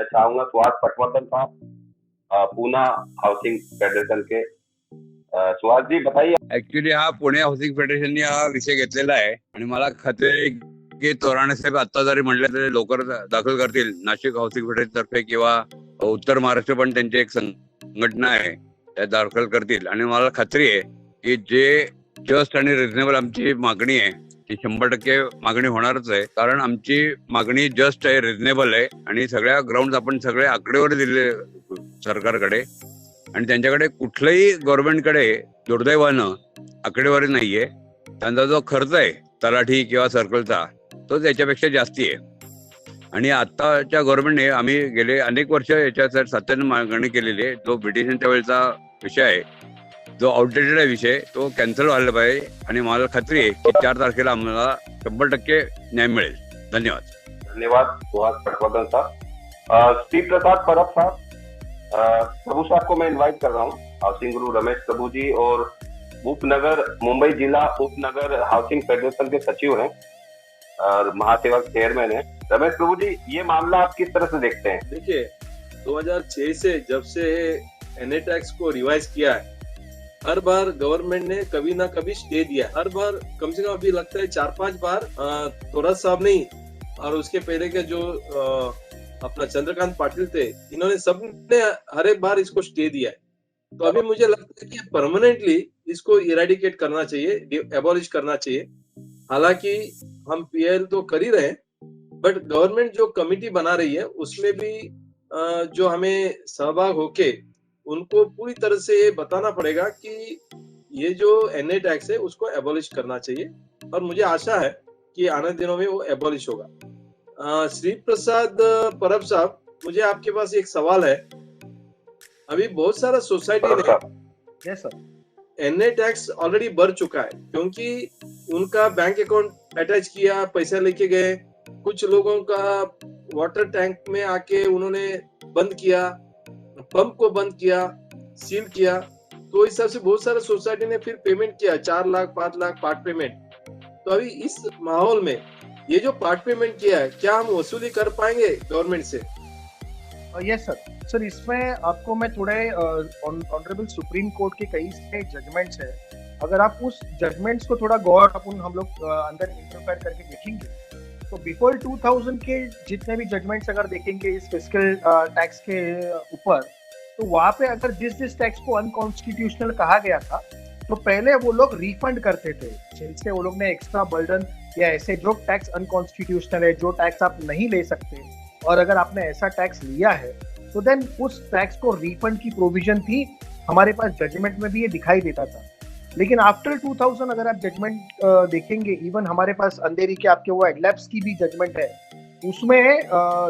चाहूंगा सुहास पटवर्धन साहब, Poona housing federation के। सुहास जी बताइए। ऍक्च्युली हा पुणे हाऊसिंग फेडरेशनने हा विषय घेतलेला आहे आणि मला खात्री आहे की तोराणे साहेब आता जरी म्हटले तरी लवकर दाखल करतील नाशिक हाऊसिंग फेडरेशन तर्फे किंवा उत्तर महाराष्ट्र पण त्यांची एक संघटना आहे त्या दाखल करतील आणि मला खात्री आहे की जे जस्ट आणि रिझनेबल आमची मागणी आहे ती 100% मागणी होणारच आहे, कारण आमची मागणी जस्ट आहे, रिझनेबल आहे आणि सगळ्या ग्राउंड आपण सगळे आकडेवारी दिले सरकारकडे आणि त्यांच्याकडे कुठल्याही गव्हर्नमेंटकडे दुर्दैवानं आकडेवारी नाहीये. त्यांचा जो खर्च आहे तलाठी किंवा सर्कलचा तो त्याच्यापेक्षा जास्ती आहे आणि आताच्या गव्हर्नमेंटने आम्ही गेले अनेक वर्ष याच्यासाठी सातत्याने मागणी केलेली आहे. जो ब्रिटिशांच्या वेळेचा विषय आहे, जो आउटडेटेड आहे विषय, तो कॅन्सल व्हायला पाहिजे आणि मला खात्री आहे की 4 तारखेला आम्हाला 100% न्याय मिळेल. धन्यवाद. धन्यवाद सुहास पटवर्धन साहब। श्री प्रसाद परब साहब, प्रभु साहब को मैं इनवाइट कर रहा हूँ। हाउसिंग गुरु रमेश प्रभु जी और उपनगर मुंबई जिला उपनगर हाउसिंग फेडरेशन के सचिव हैं और महासेवक चेयरमैन हैं। रमेश प्रभु जी, ये मामला आप किस तरह से देखते हैं? देखिए, 2006 से जब से एनए टैक्स को रिवाइज किया है, हर बार गवर्नमेंट ने कभी ना कभी स्टे दिया। हर बार कम से कम अभी लगता है 4-5 बार तोरस साहब नहीं और उसके पहले के जो अपना चंद्रकांत पाटिल थे, इन्होंने सबने हर एक बार इसको स्टे दिया है। तो अभी मुझे लगता है कि परमानेंटली इसको इरेडिकेट करना चाहिए, एबॉलिश करना चाहिए। हालांकि हम पीएल तो कर ही रहे हैं, बट गवर्नमेंट जो कमिटी बना रही है उसमें भी जो हमें सहभाग होके उनको पूरी तरह से ये बताना पड़ेगा कि ये जो एनए टैक्स है उसको एबॉलिश करना चाहिए और मुझे आशा है कि आने दिनों में वो एबॉलिश होगा। श्री प्रसाद परब साहब, मुझे आपके पास एक सवाल है। अभी बहुत सारा सोसाइटी ने एनए टैक्स ऑलरेडी भर चुका है क्योंकि उनका बैंक अकाउंट अटैच किया, पैसा लेके गए। कुछ लोगों का वाटर टैंक में आके उन्होंने बंद किया, पंप को बंद किया, सील किया। तो इस हिसाब से बहुत सारे सोसाइटी ने फिर पेमेंट किया, 4 लाख 5 लाख पार्ट पेमेंट। तो अभी इस माहौल में ये जो पार्ट पेमेंट किया है, क्या हम वसूली कर पाएंगे गवर्नमेंट से? यस सर, इसमें आपको मैं थोड़े ऑनरेबल सुप्रीम कोर्ट के कई सारे जजमेंट्स है, अगर आप उस जजमेंट्स को थोड़ा गौर अपन हम लोग अंदर इंटरफेयर करके देखेंगे तो बिफोर 2000 के जितने भी जजमेंट्स अगर देखेंगे इस फिस्कल टैक्स के ऊपर, तो वहां पे अगर जिस टैक्स को अनकॉन्स्टिट्यूशनल कहा गया था तो पहले वो लोग रिफंड करते थे, जिनसे वो लोग ने एक्स्ट्रा बर्डन या ऐसे जो टैक्स अनकॉन्स्टिट्यूशनल है, जो टैक्स आप नहीं ले सकते, और अगर आपने ऐसा टैक्स लिया है तो देन उस टैक्स को रिफंड की प्रोविजन थी। हमारे पास जजमेंट में भी ये दिखाई देता था। लेकिन आफ्टर 2000 अगर आप जजमेंट देखेंगे, इवन हमारे पास अंधेरी के आपके वो एडलैप्स की भी जजमेंट है, उसमें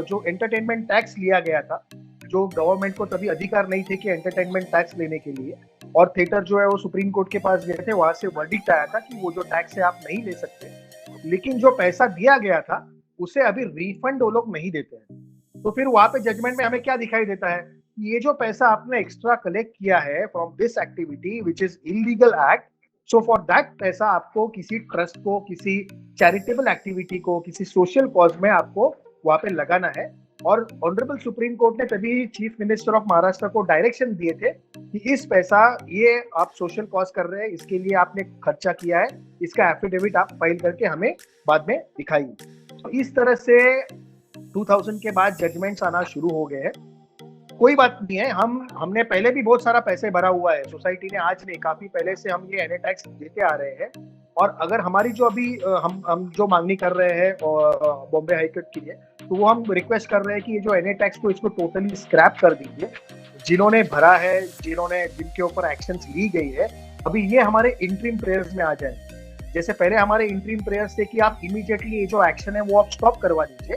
जो एंटरटेनमेंट टैक्स लिया गया था, जो गवर्नमेंट को तभी अधिकार नहीं थे कि एंटरटेनमेंट टैक्स लेने के लिए, और थिएटर जो है वो सुप्रीम कोर्ट के पास गए थे, वहां से वर्डिक्ट आया था कि वो जो टैक्स है आप नहीं ले सकते। लेकिन जो पैसा दिया गया था उसे अभी रिफंड वो लोग नहीं देते हैं। तो फिर वहां पे जजमेंट में हमें क्या दिखाई देता है, ये जो पैसा आपने एक्स्ट्रा कलेक्ट किया है from this activity which is illegal act, so for that पैसा आपको किसी ट्रस्ट को, किसी चैरिटेबल एक्टिविटी को, किसी सोशल कॉज में आपको वहां पे लगाना है। और ऑनरेबल सुप्रीम कोर्ट ने तभी चीफ मिनिस्टर ऑफ महाराष्ट्र को डायरेक्शन दिए थे कि इस पैसा ये आप सोशल कॉज कर रहे हैं, इसके लिए आपने खर्चा किया है, इसका एफिडेविट आप फाइल करके हमें बाद में दिखाइए। तो इस तरह से 2000 के बाद जजमेंट्स आना शुरू हो गए हैं। कोई बात नहीं है, हमने पहले भी बहुत सारा पैसे भरा हुआ है, सोसाइटी ने आज नहीं, काफी पहले से हम ये एनए टैक्स देते आ रहे हैं। और अगर हमारी जो अभी हम जो मांगनी कर रहे हैं बॉम्बे हाईकोर्ट के लिए, तो वो हम रिक्वेस्ट कर रहे हैं कि ये जो एनए टैक्स को इसको टोटली स्क्रैप कर दीजिए। जिन्होंने भरा है, जिनके ऊपर एक्शंस ली गई है, अभी ये हमारे इंटरिम प्रेयर्स में आ जाए। जैसे पहले हमारे इंटरिम प्रेयर्स थे कि आप इमीडिएटली ये जो एक्शन है वो आप स्टॉप करवा दीजिए।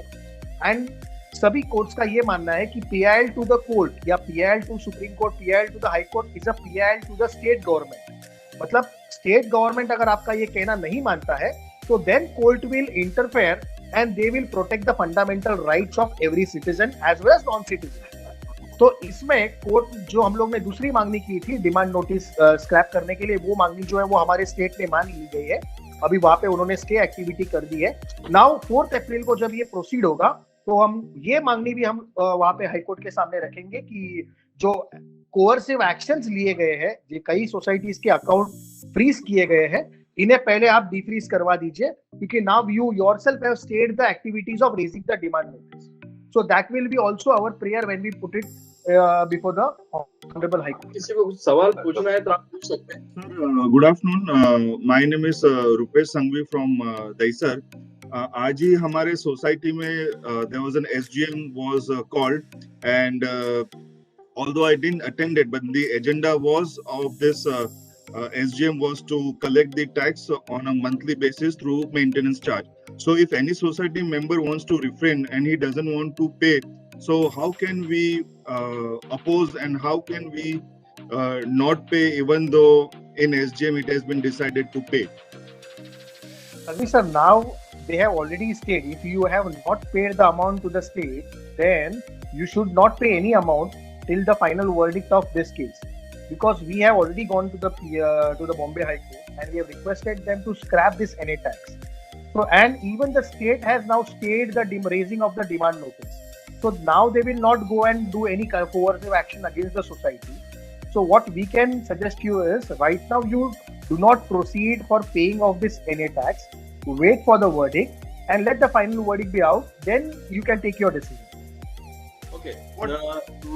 एंड सभी कोर्ट्स का ये मानना है कि पीआईएल टू द कोर्ट या PIL to supreme court, PIL to the high court is a PIL to the state government. मतलब स्टेट गवर्नमेंट अगर आपका ये कहना नहीं मानता है तो then court will interfere and they will protect the fundamental rights of every citizen as well as non citizen. तो इसमें कोर्ट जो हम लोग ने दूसरी मांगनी की थी डिमांड नोटिस स्क्रैप करने के लिए, वो मांगनी जो है वो हमारे स्टेट ने मान ली गई है। अभी वहां पे उन्होंने स्टे एक्टिविटी कर दी है। नाउ 4 अप्रैल को जब ये प्रोसीड होगा तो हम ये मांगनी भी हम वहां पे हाईकोर्ट के सामने रखेंगे कि जो कोअर्सिव एक्शंस लिए गए हैं, ये कई सोसाइटीज के अकाउंट फ्रीज किए गए हैं, इन्हें पहले आप डिफ्रीज करवा दीजिए, क्योंकि now you yourself have stayed the activities of raising the demand notice. So that will be also our prayer when we put it before the Honorable High Court. किसी को कुछ सवाल पूछना है तो आप पूछ सकते हैं. Sir, good afternoon. My name is Rupesh Sanghvi from Daisar. आज ही हमारे सोसाइटी में there was an SGM was called, and although I didn't attend it, but the agenda was of this SGM was to collect the tax on a monthly basis through maintenance charge. So if any society member wants to refrain and he doesn't want to pay, so how can we oppose, and how can we not pay even though in SGM it has been decided to pay? Sir, now they have already stated if you have not paid the amount to the state, then you should not pay any amount till the final verdict of this case, because we have already gone to the Bombay High Court and we have requested them to scrap this NA tax. So, and even the state has now stayed the raising of the demand notice. So now they will not go and do any coercive action against the society. So what we can suggest you is, right now you do not proceed for paying of this NA tax. Wait for the verdict and let the final verdict be out. Then you can take your decision. Okay.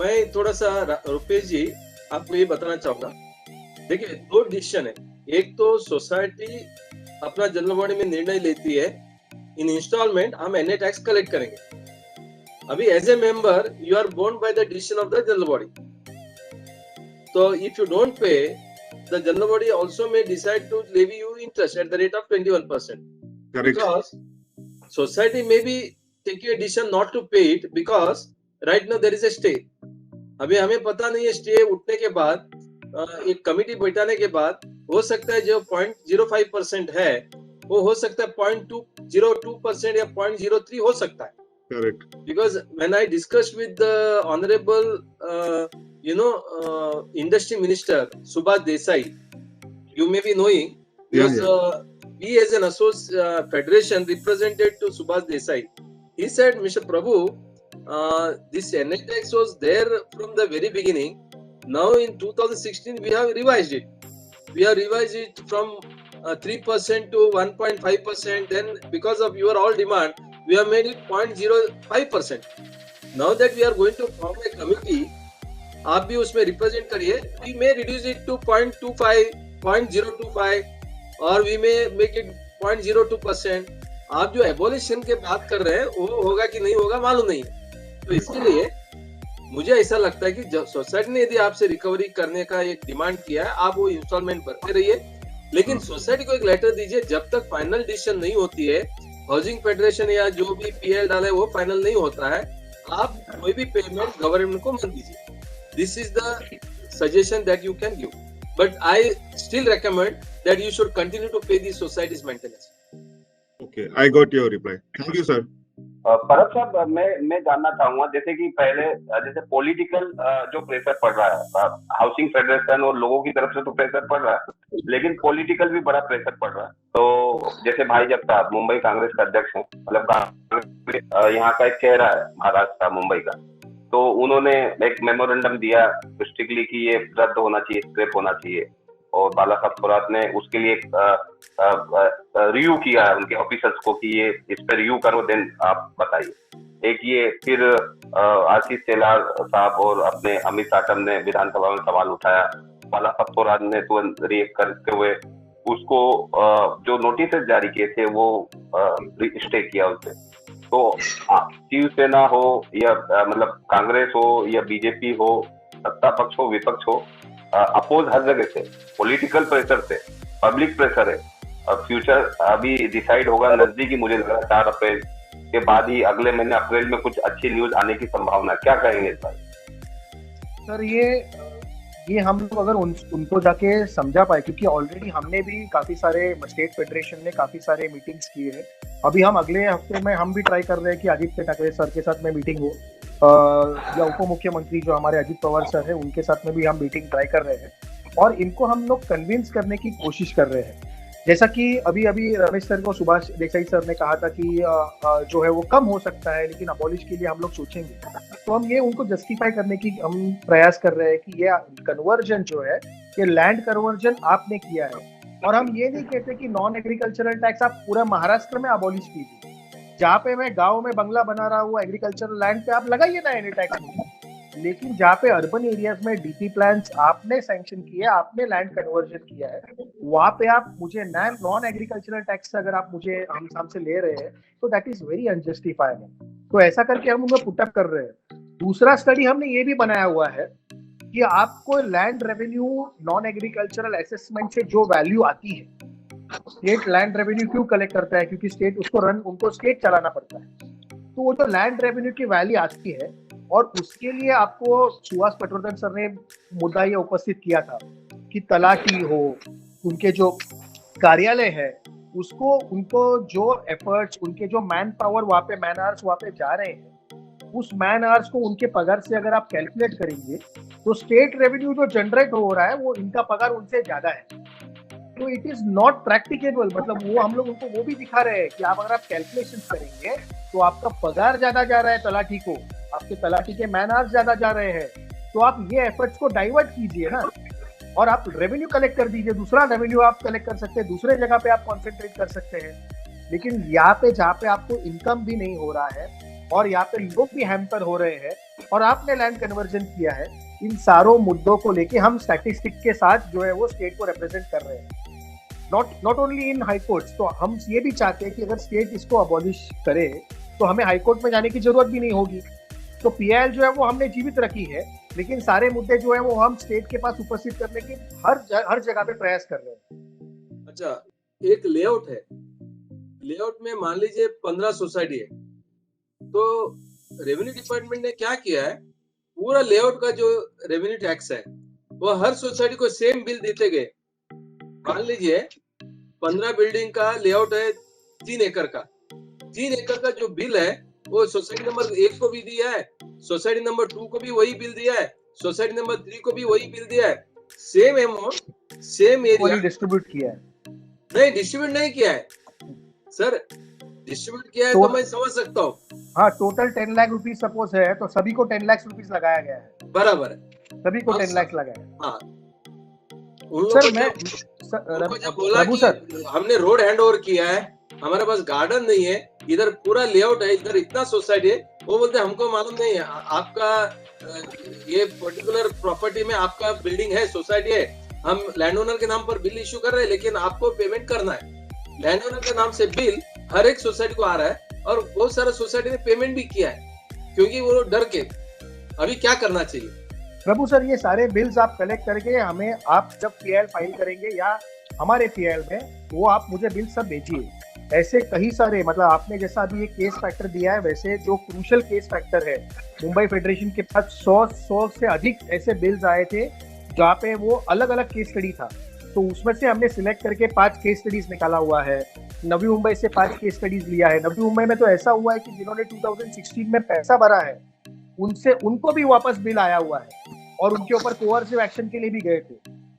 मैं थोड़ा सा रुपेश जी आपको ये बताना चाहूंगा. देखिए, दो decision है. एक तो सोसाइटी अपना जनरल बॉडी में निर्णय लेती है, इन इंस्टॉलमेंट हम एनए टैक्स कलेक्ट करेंगे. अभी as a member you are bound by the decision of the general body. तो if you don't pay, the general body also may decide to levy you interest at the rate of 21%. Correct. Because society may be taking a decision not to pay it because right now there is a stay. अभी हमें पता नहीं है, stay उठने के बाद एक committee बैठाने के बाद हो सकता है जो 0.05% है वो हो सकता है 0.202% या 0.03 हो सकता है. Correct. Because when I discussed with the honorable industry minister Subhash Desai, you may be knowing, because we as an federation represented to Subhash Desai. He said, Mr. Prabhu, this NA tax was there from the very beginning. Now in 2016 we have revised it. We have revised it from 3% to 1.5%. Then because of your all demand, we have made it 0.05%. Now that we are going to form a committee, आप भी उसमें represent करिए. We may reduce it to 0.25, 0.025, or we may make it 0.02%. आप जो abolition के बात कर रहे हैं वो होगा कि नहीं होगा मालूम नहीं. तो इसलिए मुझे ऐसा लगता है कि सोसाइटी ने यदि आपसे रिकवरी करने का एक डिमांड किया है, आप वो इंस्टॉलमेंट भरते रहिए, लेकिन सोसाइटी को एक लेटर दीजिए. जब तक फाइनल डिसीजन नहीं होती है, हाउसिंग फेडरेशन या जो भी पीएल डाले वो फाइनल नहीं होता है, आप कोई भी पेमेंट गवर्नमेंट को मत दीजिए. This is the suggestion that you can give, but I still recommend that you should continue to pay the society's maintenance. Okay, I got your reply. Thank you, sir. परब साहब, मैं जानना चाहूंगा, जैसे कि पहले जैसे पॉलिटिकल जो प्रेशर पड़ रहा है हाउसिंग फेडरेशन और लोगों की तरफ से तो प्रेशर पड़ रहा है, लेकिन पॉलिटिकल भी बड़ा प्रेशर पड़ रहा है. तो जैसे भाई जगताप मुंबई कांग्रेस का अध्यक्ष हैं, मतलब कांग्रेस यहाँ का एक चेहरा है महाराष्ट्र मुंबई का, तो उन्होंने एक मेमोरेंडम दिया स्ट्रिक्टली कि ये रद्द होना चाहिए, स्क्रैप होना चाहिए, और बाला साहब थोरात ने उसके लिए रिव्यू किया है उनके ऑफिसर्स को कि ये इस पर रिव्यू करो, देन आप बताइए. एक ये फिर आशीष शेलार साहब और अपने अमित साटम ने विधानसभा में सवाल उठाया, बाला साहब थोरात ने तुरंत रिएक्ट करते हुए उसको जो नोटिस जारी किए थे वो स्टे किया उससे. तो शिवसेना हो या मतलब कांग्रेस हो या बीजेपी हो, सत्ता पक्ष हो विपक्ष हो, अपोज हर जगह से, पॉलिटिकल प्रेशर से, पब्लिक प्रेशर है. और फ्यूचर अभी डिसाइड होगा नजदीकी, मुझे लग रहा है 4 अप्रैल के बाद ही अगले महीने अप्रैल में कुछ अच्छी न्यूज आने की संभावना. क्या कहेंगे इस बार? सर ये हम लोग अगर उनको जाके समझा पाए, क्योंकि ऑलरेडी हमने भी काफी सारे स्टेट फेडरेशन ने काफी सारे मीटिंग्स किए हैं. अभी हम अगले हफ्ते में हम भी ट्राई कर रहे हैं कि आदित्य ठाकरे सर के साथ में मीटिंग हो, या उप मुख्यमंत्री जो हमारे अजित पवार सर है उनके साथ में भी हम मीटिंग ट्राई कर रहे हैं, और इनको हम लोग कन्विंस करने की कोशिश कर रहे हैं जैसा कि अभी अभी रमेश सर को सुभाष देसाई सर ने कहा था कि जो है वो कम हो सकता है, लेकिन अबॉलिश के लिए हम लोग सोचेंगे। तो हम ये उनको जस्टिफाई करने की हम प्रयास कर रहे हैं कि ये कन्वर्जन जो है, ये लैंड कन्वर्जन आपने किया है, और हम ये नहीं कहते कि नॉन एग्रीकल्चरल टैक्स आप पूरा महाराष्ट्र में अबॉलिश कीजिए। जहाँ पे मैं गाँव में बंगला बना रहा हूँ एग्रीकल्चरल लैंड पे, आप लगाइए ना एनी टैक्स। लेकिन जहाँ पे अर्बन एरियाज में डीपी प्लान्स आपने सैंक्शन किए, आपने लैंड कन्वर्जन किया है, वहां पे आप मुझे नॉन एग्रीकल्चरल टैक्स अगर आप मुझे हमसे ले रहे हैं, तो दैट इज वेरी अनजस्टिफाइबल। तो ऐसा करके हम उनको पुटअप कर रहे हैं। दूसरा स्टडी हमने ये भी बनाया हुआ है कि आपको land revenue non agricultural assessment से जो वैल्यू आती है, स्टेट लैंड रेवेन्यू क्यों कलेक्ट करता है, क्योंकि स्टेट उनको स्टेट चलाना पड़ता है। तो वो जो लैंड रेवेन्यू की वैल्यू आती है, और उसके लिए आपको सुभाष पटवर्धन सर ने मुद्दा ये उपस्थित किया था कि तलाटी हो, उनके जो कार्यालय है, उसको उनको जो एफर्ट्स, उनके जो मैन पावर वहाँ पे, मैन आवर्स वहाँ पे जा रहे हैं, उस मैन आवर्स को उनके पगार से अगर आप कैलकुलेट करेंगे, तो स्टेट रेवेन्यू जो जनरेट हो रहा है वो इनका पगार उनसे ज्यादा है। तो इट इज नॉट प्रैक्टिकेबल। मतलब वो हम लोग उनको वो भी दिखा रहे हैं कि अगर आप कैलकुलेशन करेंगे तो आपका पगार ज्यादा जा रहा है तलाटी को, आपके तलाटी के मैन आवर्स ज्यादा जा रहे हैं, तो आप ये एफर्ट्स को डाइवर्ट कीजिए ना, और आप रेवेन्यू कलेक्ट कर दीजिए। दूसरा रेवेन्यू आप कलेक्ट कर सकते हैं, दूसरे जगह पे आप कॉन्सेंट्रेट कर सकते हैं। लेकिन यहाँ पे जहाँ पे आपको इनकम भी नहीं हो रहा है, और यहाँ पे लोग भी हैम्पर हो रहे हैं, और आपने लैंड कन्वर्जन किया है, इन सारों मुद्दों को लेके हम स्टैटिस्टिक के साथ जो है वो स्टेट को रिप्रेजेंट कर रहे हैं। Not only in high courts. तो हम ये भी चाहते हैं कि अगर स्टेट इसको अबॉलिश करे तो हमें हाई कोर्ट में जाने की जरूरत भी नहीं होगी। तो पीआईएल जो है वो हमने जीवित रखी है, लेकिन सारे मुद्दे जो है वो हम स्टेट के पास उपस्थित करने की हर जगह पे प्रयास कर रहे हैं। अच्छा, एक लेआउट है, लेआउट में मान लीजिए 15 सोसाइटी है, तो रेवेन्यू डिपार्टमेंट ने क्या किया है, पूरा लेआउट का जो रेवेन्यू टैक्स है वो हर सोसाइटी को सेम बिल देते गए। मान लीजिए 15 बिल्डिंग का लेआउट है 3 एकड़ का, 3 एकड़ का जो बिल है वो सोसाइटी नंबर 1 को भी दिया है, सोसाइटी नंबर 2 को भी वही बिल दिया है, सोसाइटी नंबर 3 को भी वही बिल दिया है। Same amount same area distribute किया है। नहीं, डिस्ट्रीब्यूट नहीं किया है सर। डिस्ट्रीब्यूट किया है तो मैं समझ सकता हूँ। हाँ, टोटल 10 लाख रुपीज सपोज है, तो सभी को 10 लाख रुपीज लगाया गया है। बराबर है, सभी को 10 लाख लगाया। हाँ, सर मैं बोला कि हमने रोड हैंड ओवर किया है, हमारे पास गार्डन नहीं है, इधर पूरा लेआउट है, इधर इतना सोसाइटी है, वो बोलते हमको मालूम नहीं है, आपका ये पर्टिकुलर प्रॉपर्टी में आपका बिल्डिंग है, सोसाइटी है, हम लैंड ओनर के नाम पर बिल इश्यू कर रहे हैं, लेकिन आपको पेमेंट करना है। लैंड ओनर के नाम से बिल हर एक सोसाइटी को आ रहा है, और बहुत सारा सोसाइटी ने पेमेंट भी किया है, क्योंकि वो डर के। अभी क्या करना चाहिए प्रभु सर? ये सारे बिल्स आप कलेक्ट करके हमें, आप जब पीएल फाइल करेंगे या हमारे पीएल में, वो आप मुझे बिल सब भेजिए। ऐसे कई सारे, मतलब आपने जैसा अभी एक केस फैक्टर दिया है, वैसे जो क्रूशियल केस फैक्टर है, मुंबई फेडरेशन के पास 100 से अधिक ऐसे बिल्स आए थे जहाँ पे वो अलग अलग केस स्टडी था। तो उसमें से हमने सिलेक्ट करके 5 केस स्टडीज निकाला हुआ है। नवी मुंबई से 5 केस स्टडीज लिया है। नवी मुंबई में तो ऐसा हुआ है कि जिन्होंने 2016 में पैसा भरा है, उनको भी वापस बिल आया हुआ है, और उनके ऊपर कोअर्सिव एक्शन के लिए भी गए थे।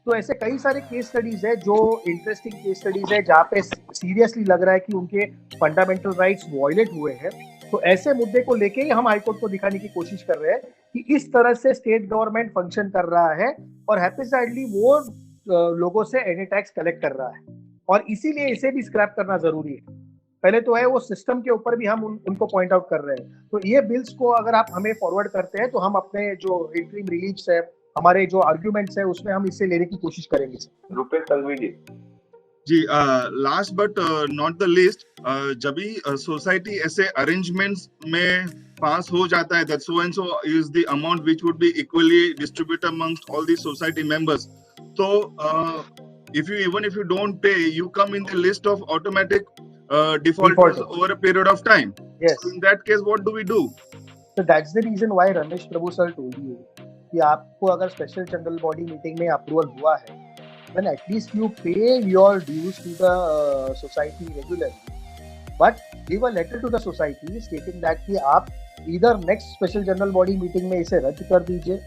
तो ऐसे कई सारे केस स्टडीज है जो इंटरेस्टिंग केस स्टडीज है, जहाँ पे सीरियसली लग रहा है कि उनके फंडामेंटल राइट्स वायलेट हुए हैं। तो ऐसे मुद्दे को लेके ही हम हाईकोर्ट को दिखाने की कोशिश कर रहे हैं कि इस तरह से स्टेट गवर्नमेंट फंक्शन कर रहा है, और हैप्पीसाइडली वो लोगों से एनी टैक्स कलेक्ट कर रहा है, और इसीलिए इसे भी स्क्रैप करना जरूरी है। पहले तो है वो सिस्टम के ऊपर भी हम उनको पॉइंट आउट कर रहे हैं। तो ये बिल्स को अगर आप हमें फॉरवर्ड करते हैं, तो हम अपने जो इंटरिम रिलीफ है, हमारे जो आर्ग्यूमेंट्स है, उसमें हम इससे लेने की कोशिश करेंगे। Rupesh Sanghvi ji, last but not the least, जब भी सोसाइटी ऐसे अरेंजमेंट्स में पास हो जाता है, that so and so is the amount which would be equally distributed amongst all the society members, तो if you don't pay, you come in the list of automatic defaulters over a period of time. Yes. So in that case, what do we do? So that's the reason why Ramesh Prabhu sir told you कि आपको अगर special general body meeting में approval हुआ है, then at least you pay your dues to the society regularly, but give a letter to the society stating that कि आप either next special general body meeting में इसे रद्द कर दीजिए,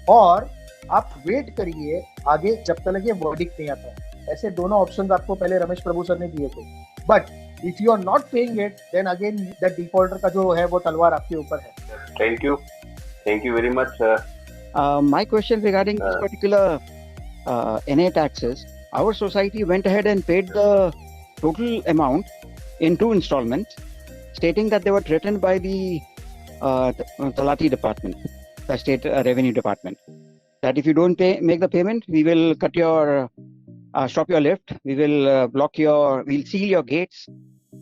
और आप वेट करिए आगे जब तक ये वर्डिक्ट नहीं आता। ऐसे दोनों ऑप्शंस आपको पहले रमेश प्रभु सर ने दिए थे. But if you are not paying it, then again the defaulter का जो है वो तलवार आपके ऊपर है. Thank you very much. My question regarding this particular NA taxes, our society went ahead and paid the total amount in 2 installments, stating that they were threatened by the Talati department, the state revenue department, that if you don't make the payment, we will cut your, stop your lift, we will we'll seal your gates,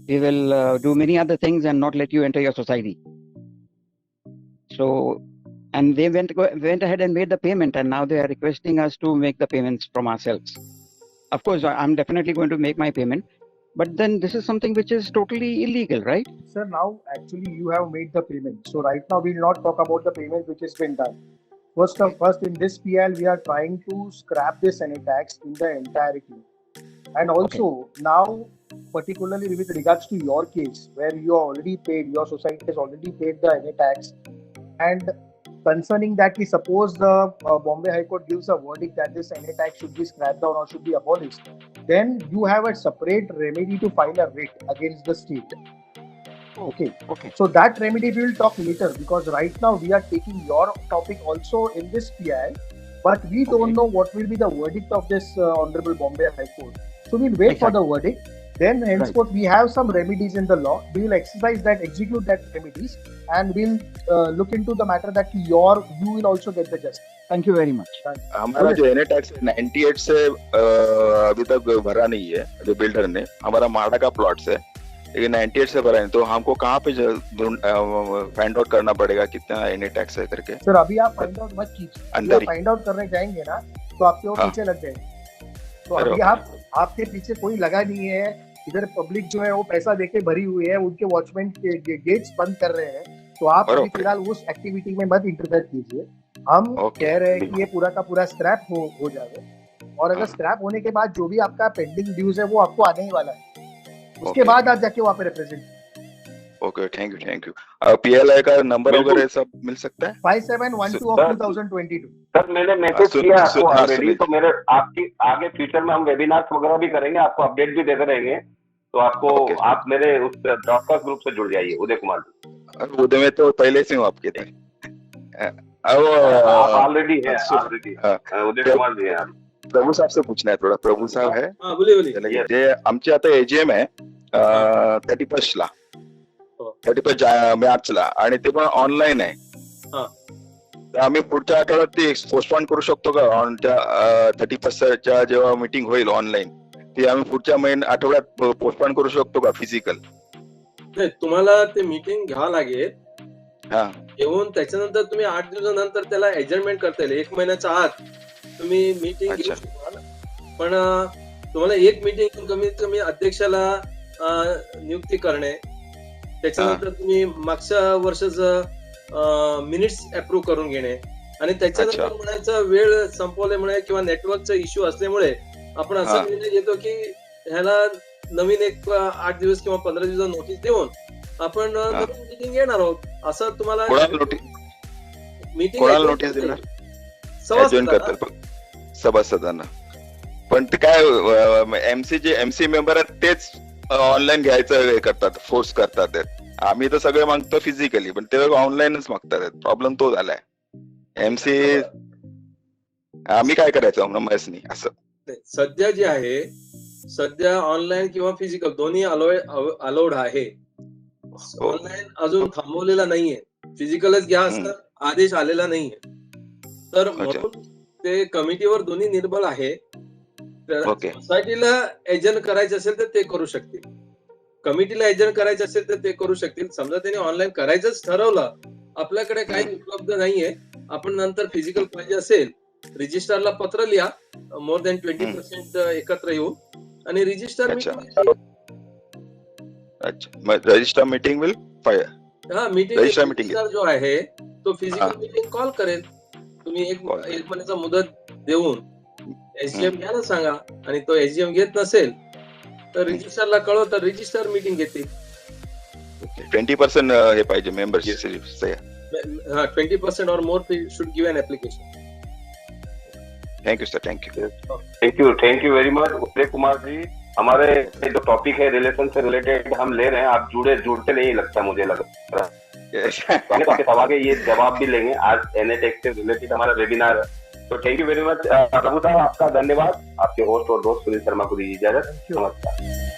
we will do many other things and not let you enter your society. So, and they went ahead and made the payment, and now they are requesting us to make the payments from ourselves. Of course, I'm definitely going to make my payment, but then this is something which is totally illegal, right? Sir, now actually you have made the payment. So right now we will not talk about the payment which has been done. First in this PL, we are trying to scrap this NA tax in the entirety. And also now, particularly with regards to your case, where you are already paid, your society has already paid the NA tax, and concerning that, we suppose the Bombay High Court gives a verdict that this NA tax should be scrapped down or should be abolished, then you have a separate remedy to file a writ against the state. Okay. So that remedy we will talk later, because right now we are taking your topic also in this PI, but we don't know what will be the verdict of this Honorable Bombay High Court. So we'll wait for the verdict. Then henceforth we have some remedies in the law. We will exercise that, execute that remedies, and we'll look into the matter that you will also get the justice. Thank you very much. हमारा जो NA tax 98 से अभी तक भरा नहीं है जो builder ने. हमारा माड़ा का प्लॉट से, लेकिन 98 से भरा है, तो हमको कहाँ पे फाइंड आउट करना पड़ेगा कितना एनए टैक्स है करके? सर अभी आप फाइंड आउट मत कीजिए. अंदर फाइंड आउट करने जाएंगे ना तो आपके वो पीछे लग जाएंगे. तो अभी आपके पीछे कोई लगा नहीं है. इधर पब्लिक जो है वो पैसा देके भरी हुई है, उनके वॉचमैन के गेट्स बंद कर रहे हैं. तो आप अभी फिलहाल उस एक्टिविटी में मत इंटरफेयर कीजिए. हम कह रहे हैं कि ये पूरा का पूरा स्क्रैप हो जाए, और अगर स्क्रैप होने के बाद जो भी आपका पेंडिंग ड्यूज है वो आपको आने ही वाला है. उसके बाद आप जाके वहाँ पे represent. Okay, thank you. PLI का नंबर वगैरह सब मिल सकता है? 5712 of 2022. सर मैंने मैसेज किया आपको ऑलरेडी. तो मेरे आपकी आगे फ्यूचर में हम वेबिनार्स वगैरह भी करेंगे, आपको अपडेट भी देते रहेंगे. तो आपको आप मेरे उस ब्रॉडकास्ट ग्रुप से जुड़ जाइए. उदय कुमार. उदय में तो पहले से हूँ आपके थे. ऑलरेडी है. उदय कुमार जी है. प्रभू साहेब से पूछना है थोडा. प्रभू साहेब है. बोलिए. जे आमची आता एजीएम आहे 31 ला, 31 मार्चला, आणि ते पण ऑनलाईन आहे. तर आम्ही पुढच्या आठवड्यात ते पोस्टपोन करू शकतो का? ऑन त्या 31च्या जेव्हा मीटिंग होईल ऑनलाईन, ते आम्ही पुढच्या आठवड्यात पोस्टपोन करू शकतो का फिजिकल? नाही, तुम्हाला ते मीटिंग घ्यावं लागेल. घेऊन त्याच्यानंतर तुम्ही 8 दिवसानंतर त्याला एडजस्टमेंट करता येईल. 1 महिन्याच्या आत तुम्ही मीटिंग घेऊ शकता. पण तुम्हाला एक मीटिंग कमीत कमी अध्यक्षाला नियुक्ती करणे, त्याच्यानंतर तुम्ही मागच्या वर्षाचं मिनिट्स अप्रूव्ह करून घेणे, आणि त्याच्यानंतर म्हणायचं वेळ संपवल्यामुळे किंवा नेटवर्कचा इश्यू असल्यामुळे आपण असं निर्णय घेतो की ह्याला नवीन एक 8 दिवस किंवा 15 दिवस नोटीस देऊन आपण मीटिंग घेणार आहोत. असं तुम्हाला मीटिंग नोटीस देणार सभासदांना. पण ते काय एमसी मेंबर आहेत तेच ऑनलाईन घ्यायचं करतात, फोर्स करतात. आम्ही तर सगळे मागतो फिजिकली, पण ते ऑनलाईनच मागतात. प्रॉब्लेम तो झालाय. एमसी आम्ही काय करायचं महेशनी? असं सध्या जे आहे, सध्या ऑनलाईन किंवा फिजिकल दोन्ही अलाउड आहे. ऑनलाईन अजून थांबवलेला नाहीये. फिजिकलच घ्या असं आदेश आलेला नाहीये. तर म्हणून ते कमिटीवर दोन्ही निर्बळ आहे. सोसायटीला एजंट करायचं असेल तर ते करू शकतील, कमिटीला एजंट करायचं असेल तर ते करू शकतील. समजा त्यांनी ऑनलाईन करायचंच ठरवलं, आपल्याकडे काही उपलब्ध नाहीये, आपण नंतर फिजिकल पाहिजे असेल, रजिस्टरला पत्र लिहा, मोर दॅन 20% एकत्र येऊन, आणि register register meeting will meeting जो आहे तो फिजिकल मीटिंग कॉल करेल. तुम्ही एक महिन्याचा मुदत देऊन एसजीएम घ्यायला सांगा, आणि तो एसजीएम घेत नसेल तर रजिस्टरला कळव, तर रजिस्टर मीटिंग घेतील. 20% हे पाहिजे membership. 20% or more should give an application. Thank you sir, thank you. Thank you very much Uday Kumar ji. हमारे जो टॉपिक है रिलेशन से रिलेटेड हम ले रहे हैं, आप जुड़ते नहीं लगता, मुझे लग रहा है। आपके सवाल के ये जवाब भी लेंगे आज एनएटेक से रिलेटेड हमारा वेबिनार है। तो थैंक यू वेरी मच प्रभु साहब, आपका धन्यवाद। आपके होस्ट और दोस्त सुनील शर्मा को दीजिए इजाजत। नमस्कार।